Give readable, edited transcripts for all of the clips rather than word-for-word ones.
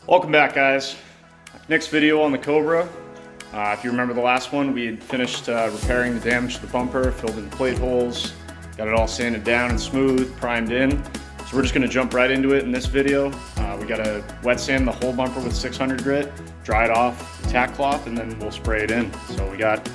Welcome back, guys. Next video on the Cobra. If you remember the last one, we had finished repairing the damage to the bumper, filled in the plate holes, got it all sanded down and smooth, primed in. So we're just gonna jump right into it in this video. We gotta wet sand the whole bumper with 600 grit, dry it off with tack cloth, and then we'll spray it in. So we got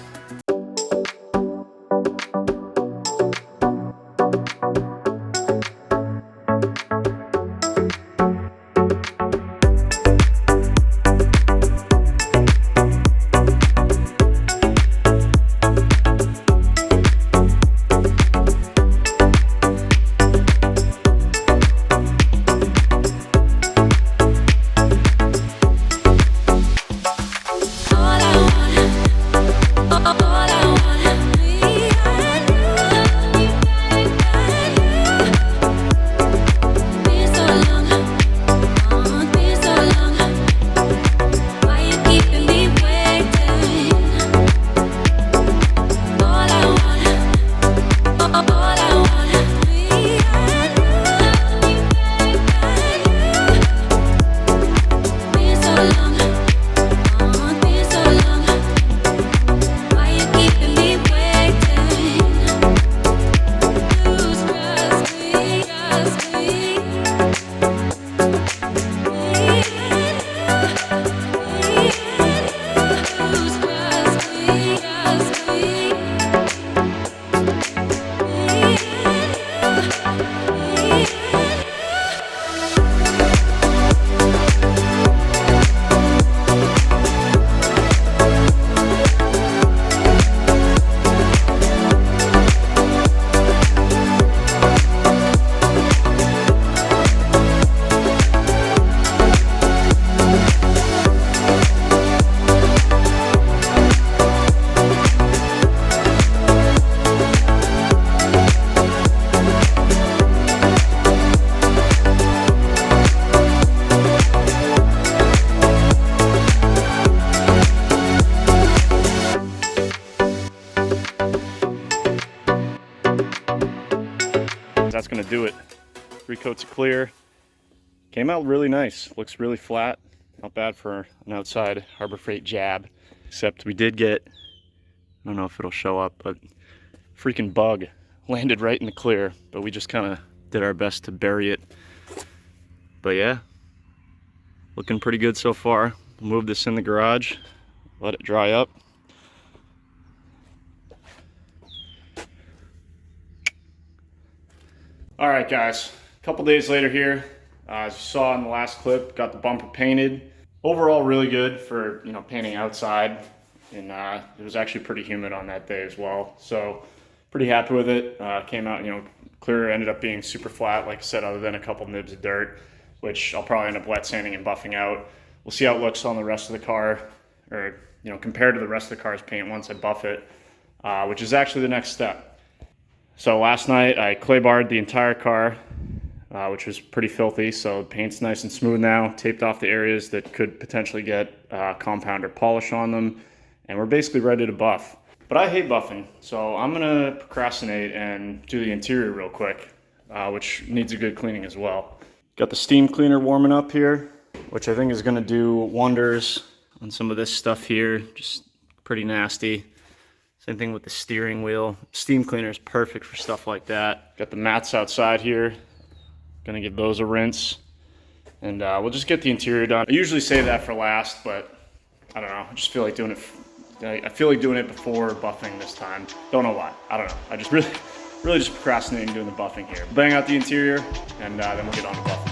that's gonna do it. 3 coats of clear. Came out really nice. Looks really flat. Not bad for an outside Harbor Freight jab. Except we did get, I don't know if it'll show up, but freaking bug landed right in the clear. But we just kind of did our best to bury it. But yeah, looking pretty good so far. We'll move this in the garage, let it dry up. All right, guys, a couple days later here, as you saw in the last clip, got the bumper painted. Overall, really good for, painting outside, and it was actually pretty humid on that day as well. So pretty happy with it. Came out, clear, ended up being super flat, like I said, other than a couple nibs of dirt, which I'll probably end up wet sanding and buffing out. We'll see how it looks on the rest of the car, or, compared to the rest of the car's paint once I buff it, which is actually the next step. So last night I clay barred the entire car, which was pretty filthy. So the paint's nice and smooth now. Taped off the areas that could potentially get compound or polish on them. And we're basically ready to buff. But I hate buffing, so I'm gonna procrastinate and do the interior real quick, which needs a good cleaning as well. Got the steam cleaner warming up here, which I think is gonna do wonders on some of this stuff here. Just pretty nasty. Same thing with the steering wheel. Steam cleaner is perfect for stuff like that. Got the mats outside here. Gonna give those a rinse. And we'll just get the interior done. I usually save that for last, but I don't know. I just feel like doing it. I feel like doing it before buffing this time. Don't know why. I don't know. I just really just procrastinating doing the buffing here. Bang out the interior, and then we'll get on to buffing.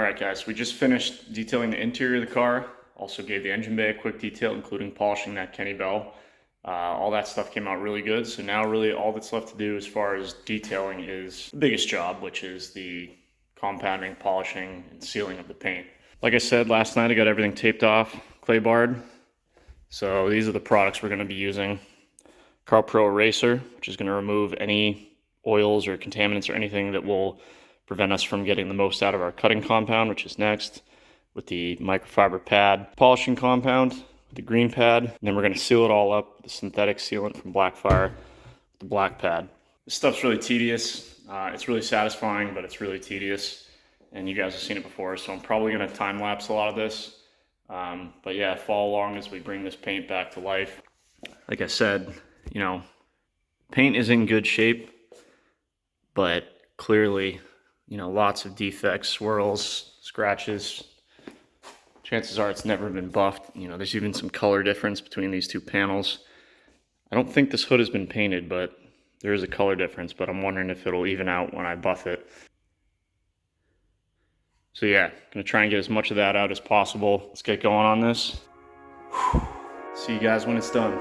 Alright guys, we just finished detailing the interior of the car. Also gave the engine bay a quick detail, including polishing that Kenny bell. All that stuff came out really good. So now really all that's left to do as far as detailing is the biggest job, which is the compounding, polishing, and sealing of the paint. Like I said, last night I got everything taped off, clay barred. So these are the products we're going to be using. Pro Eraser, which is going to remove any oils or contaminants or anything that will prevent us from getting the most out of our cutting compound, which is next, with the microfiber pad. Polishing compound with the green pad, and then we're going to seal it all up with the synthetic sealant from Blackfire with the black pad. This stuff's really tedious. It's really satisfying, but it's really tedious, and you guys have seen it before, so I'm probably going to time lapse a lot of this. But yeah, follow along as we bring this paint back to life. Like I said, you know, paint is in good shape, but clearly, you know, lots of defects, swirls, scratches. Chances are it's never been buffed. You know, there's even some color difference between these two panels. I don't think this hood has been painted, but there is a color difference, but I'm wondering if it'll even out when I buff it. So yeah, gonna try and get as much of that out as possible. Let's get going on this. See you guys when it's done.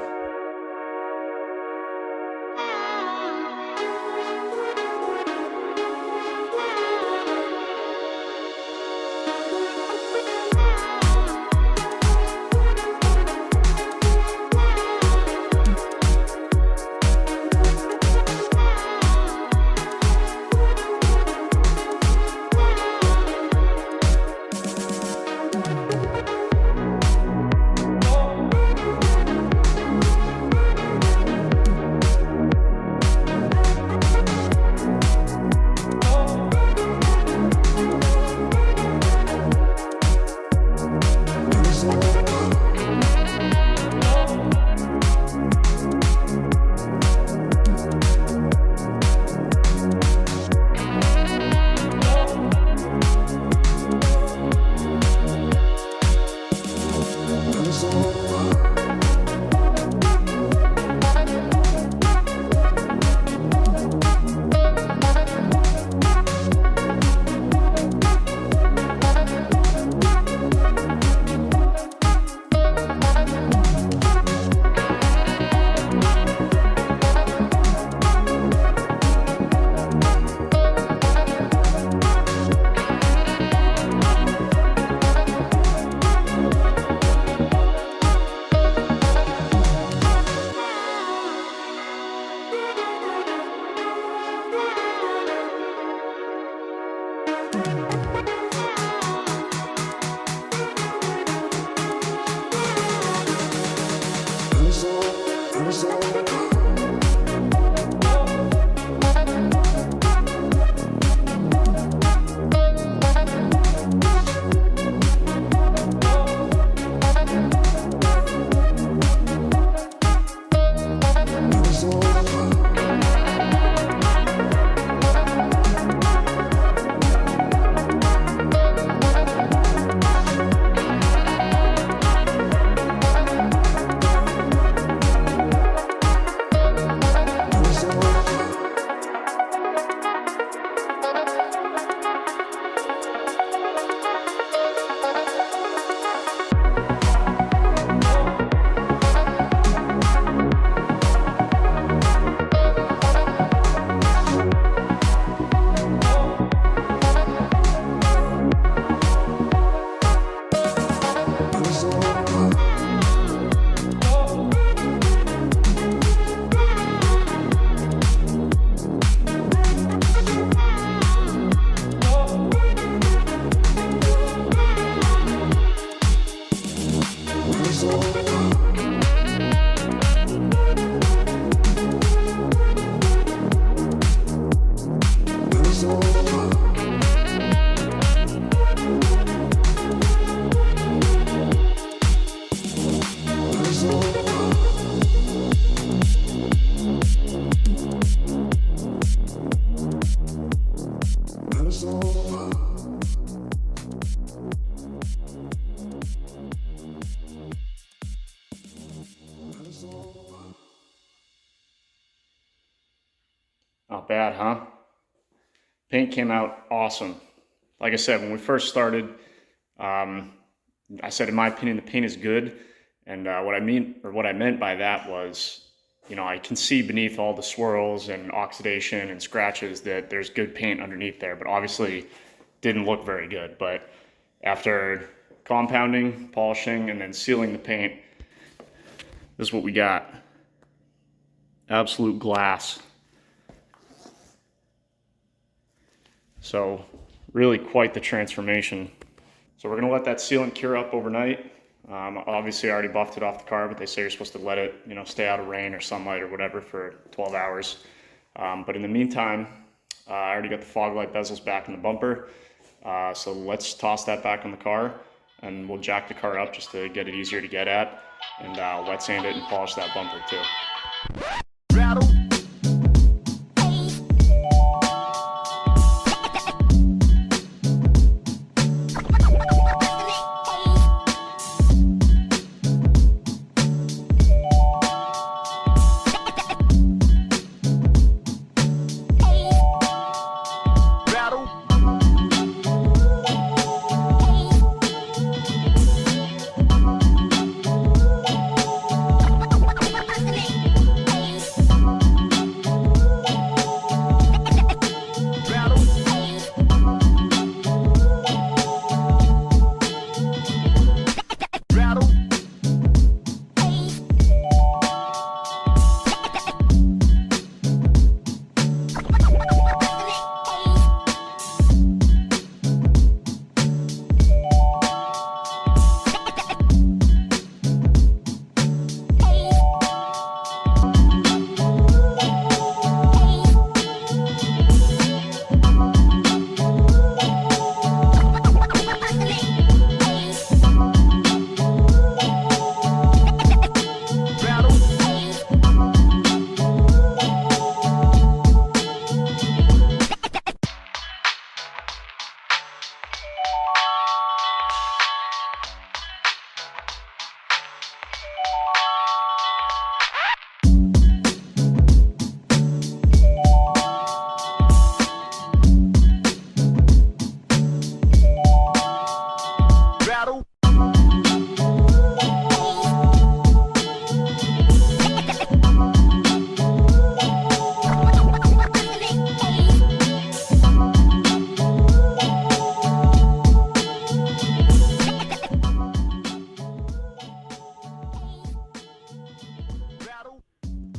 Not bad, huh? Paint came out awesome. like I said, when we first started, I said, in my opinion, the paint is good. And what I meant by that was, you know, I can see beneath all the swirls and oxidation and scratches that there's good paint underneath there, but obviously didn't look very good. But after compounding, polishing, and then sealing the paint, this is what we got. Absolute glass. So really quite the transformation. So we're gonna let that sealant cure up overnight. Obviously I already buffed it off the car, but they say you're supposed to let it, you know, stay out of rain or sunlight or whatever for 12 hours. But in the meantime, I already got the fog light bezels back in the bumper. So let's toss that back on the car and we'll jack the car up just to get it easier to get at, and wet sand it and polish that bumper too.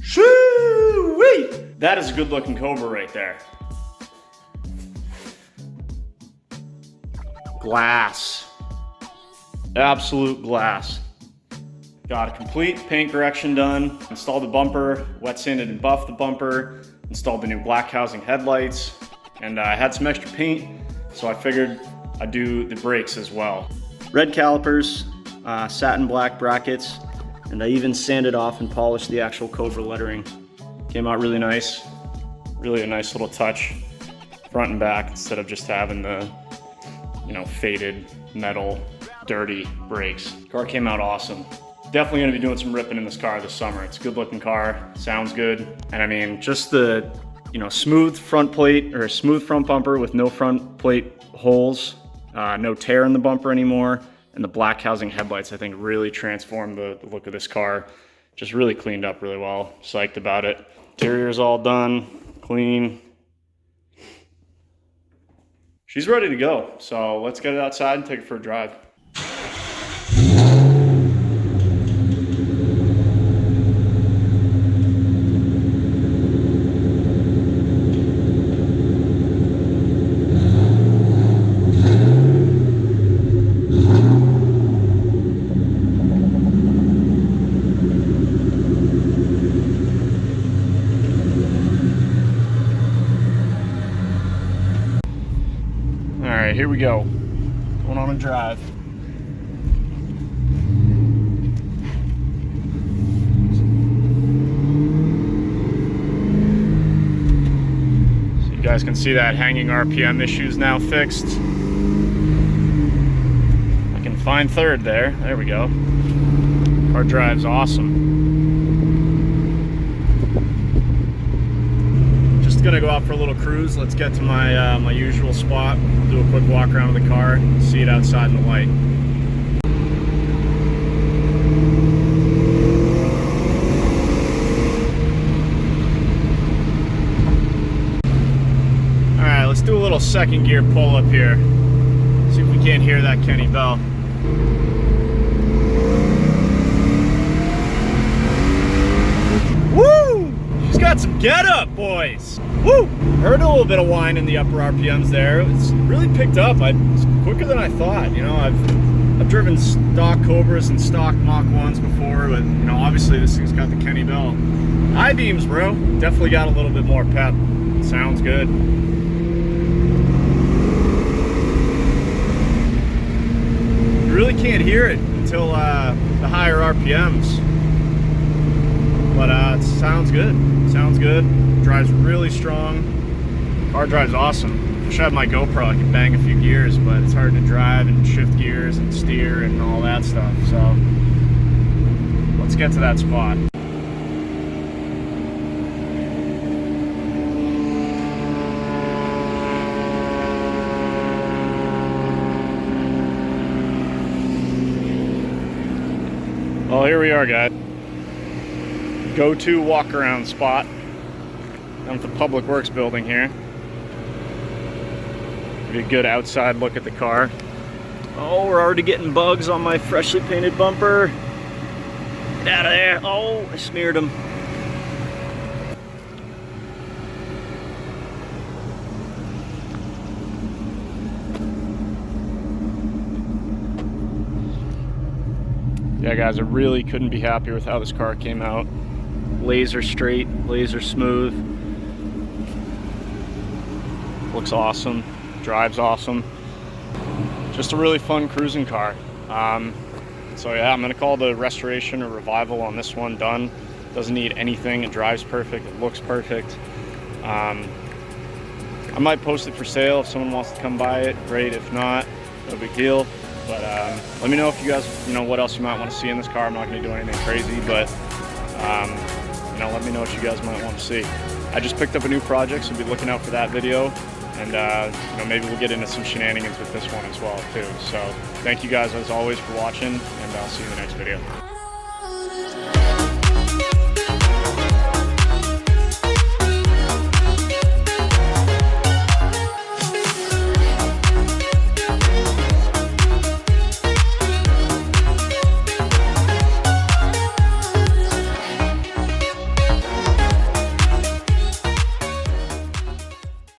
Shoo-wee! That is a good looking Cobra right there. Glass. Absolute glass. Got a complete paint correction done, installed the bumper, wet sanded and buffed the bumper, installed the new black housing headlights, and I had some extra paint, so I figured I'd do the brakes as well. Red calipers, satin black brackets, and I even sanded off and polished the actual Cobra lettering. Came out really nice. Really a nice little touch, front and back, instead of just having the, you know, faded metal, dirty brakes. Car came out awesome. Definitely gonna be doing some ripping in this car this summer. It's a good looking car, sounds good. And I mean, just the, you know, smooth front plate, or smooth front bumper with no front plate holes, no tear in the bumper anymore, and the black housing headlights, I think, really transformed the look of this car. Just really cleaned up really well. Psyched about it. Interior's all done, clean. She's ready to go, so let's get it outside and take it for a drive. All right, here we go. Going on a drive. So you guys can see that hanging RPM issue's now fixed. I can find third there. There we go. Car drives awesome. Just gonna go out for a little cruise. Let's get to my my usual spot. Do a quick walk around of the car, see it outside in the light. All right, let's do a little second gear pull up here. See if we can't hear that Kenny Bell. Woo! She's got some get up, boys. Woo! Heard a little bit of whine in the upper RPMs there. It's really picked up. It's quicker than I thought. You know, I've driven stock Cobras and stock Mach 1s before, but you know, obviously this thing's got the Kenny Bell I-beams, bro. Definitely got a little bit more pep. Sounds good. You really can't hear it until the higher RPMs. But it sounds good. Sounds good. Drives really strong. Car drives awesome. Wish I had my GoPro. I could bang a few gears, but it's hard to drive and shift gears and steer and all that stuff. So let's get to that spot. Well, here we are, guys. Go-to walk-around spot down at the Public Works building here. Give you a good outside look at the car. Oh, we're already getting bugs on my freshly painted bumper. Get out of there. Oh, I smeared them. Yeah, guys, I really couldn't be happier with how this car came out. Laser straight, laser smooth. Looks awesome, drives awesome. Just a really fun cruising car. So yeah, I'm gonna call the restoration or revival on this one done. Doesn't need anything, it drives perfect, it looks perfect. I might post it for sale if someone wants to come buy it, great. If not, no big deal. But let me know if you guys, what else you might want to see in this car. I'm not going to do anything crazy, but let me know what you guys might want to see. I just picked up a new project, so be looking out for that video, and maybe we'll get into some shenanigans with this one as well too. So thank you guys as always for watching, and I'll see you in the next video.